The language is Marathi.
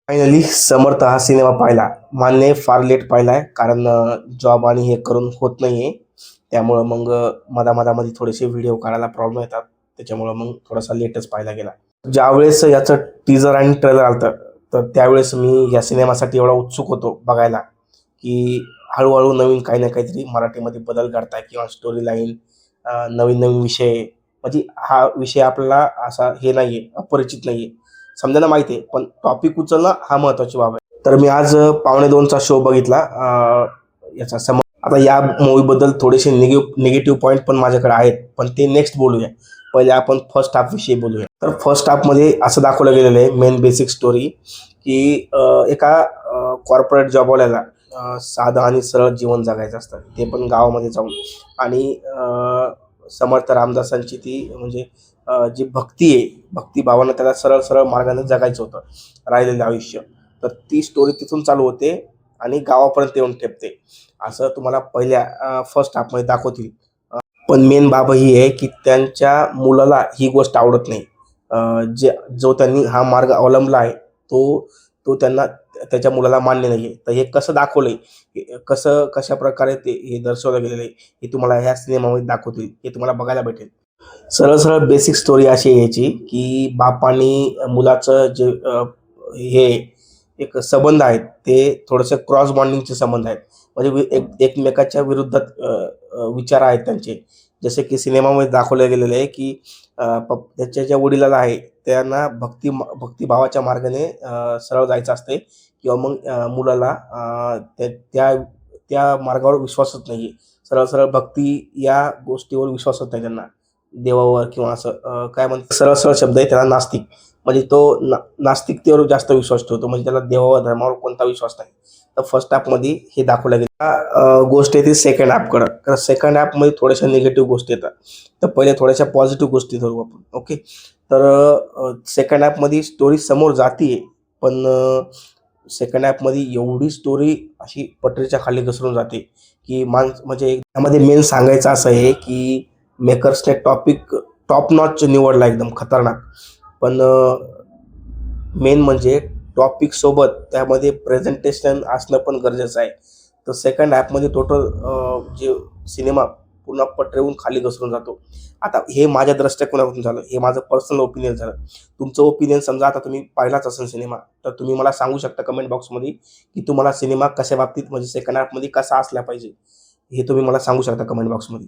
फायनली समर्थ हा सिनेमा पाहिला. मान्य आहे फार लेट पाहिलाय कारण जॉब आणि हे करून होत नाहीये. त्यामुळं मग मधा-मधामध्ये थोडेसे व्हिडिओ काढायला प्रॉब्लेम येतात. त्याच्यामुळं मग थोडासा लेटच पाहायला गेला. ज्यावेळेस याचं टीजर आणि ट्रेलर आलं तर त्यावेळेस मी या सिनेमासाठी एवढा उत्सुक होतो बघायला, की हळू नवीन काही ना काहीतरी मराठीमध्ये बदल घडताय किंवा स्टोरी लाईन नवीन-नवीन विषय म्हणजे हा विषय आपल्याला असा हे नाहीये, अपरिचित नाहीये. समजायला माहिती आहे, पण टॉपिक उचलणं हा महत्त्वाची बाब आहे. तर मी आज पावणे 2चा शो बघितला याचा आता या मूव्हीबद्दल थोडेसे निगेटिव्ह पॉइंट पण माझ्याकडे आहेत, पण ते नेक्स्ट बोलूया. पहिले आपण फर्स्ट हाफ विषयी बोलूया. तर फर्स्ट हाफमध्ये असं दाखवलं गेलेलं आहे मेन बेसिक स्टोरी, की एका कॉर्पोरेट जॉबवाल्याला साधं आणि सरळ जीवन जगायचं असतं. ते पण गावामध्ये जाऊन आणि समर्थ रामदासांची ती म्हणजे जी भक्ती आहे, भक्तिभावानं त्याला सरळ-सरळ मार्गाने जगायचं होतं, राहिलेलं आयुष्य. तर ती स्टोरी तिथून चालू होते आणि गावापर्यंत येऊन ठेपते. असं तुम्हाला पहिल्या फर्स्ट हाफमध्ये दाखवतील. पण मेन बाब ही आहे, की त्यांच्या मुलाला ही गोष्ट आवडत नाही. जो त्यांनी हा मार्ग अवलंबला आहे, तो तो त्यांना त्याच्या मुलाला मान्य नाहीये. तर हे कसं दाखवलंय, कशाप्रकारे ते हे दर्शवलं गेलेलं आहे, हे तुम्हाला ह्या सिनेमामध्ये दाखवतील. हे तुम्हाला बघायला भेटेल. सरळ-सरळ बेसिक स्टोरी अशी आहे याची, की बाप आणि मुलाचं जे हे एक संबंध आहेत, ते थोडंसं क्रॉस बॉन्डिंगचे संबंध आहेत. म्हणजे एकमेकाच्या विरुद्धात विचार आहेत त्यांचे. जसे की सिनेमामध्ये दाखवलं गेलेलं आहे, की त्याच्या ज्या वडिलाला आहे, त्यांना भक्तिभावाच्या मार्गाने सरळ जायचं असते किंवा मग मुलाला त्या त्या मार्गावर विश्वासच नाहीये. सरळ-सरळ भक्ती या गोष्टीवर विश्वासच नाही त्यांना. देवावर किंवा असं काय म्हणतात सरळ-सरळ शब्द आहे त्याला नास्तिक. म्हणजे तो नास्तिकतेवर जास्त विश्वास ठेवतो. म्हणजे त्याला देवावर, धर्मावर कोणता विश्वास नाही. तर फर्स्ट हाफमध्ये हे दाखवलं गेलं. गोष्ट येते सेकंड हाफकडं. तर सेकंड हाफमध्ये थोड्याशा निगेटिव्ह गोष्टी येतात. तर पहिले थोड्याशा पॉझिटिव्ह गोष्टी धरू आपण. ओके. तर सेकंड हाफमध्ये स्टोरी समोर जातीये, पण सेकंड हाफमध्ये एवढी स्टोरी अशी पटरीच्या खाली घसरून जाते, की म्हणजे त्यामध्ये मेन सांगायचं असं आहे, की मेकर्सने टॉप नॉच निवडला एकदम खतरनाक. पण मेन म्हणजे टॉपिकसोबत त्यामध्ये प्रेझेंटेशन असणं पण गरजेचं आहे. तर सेकंड हाफमध्ये टोटल जे सिनेमा पूर्ण पटरीवरून खाली घसरून जातो. आता हे माझ्या दृष्टिकोनातून झालं. हे माझं पर्सनल ओपिनियन झालं. तुमचं ओपिनियन समजा आता तुम्ही पाहिलाच असेल सिनेमा, तर तुम्ही मला सांगू शकता कमेंट बॉक्समध्ये, की तुम्हाला सिनेमा कशा बाबतीत म्हणजे सेकंड हाफमध्ये कसा असला पाहिजे, हे तुम्ही मला सांगू शकता कमेंट बॉक्समध्ये.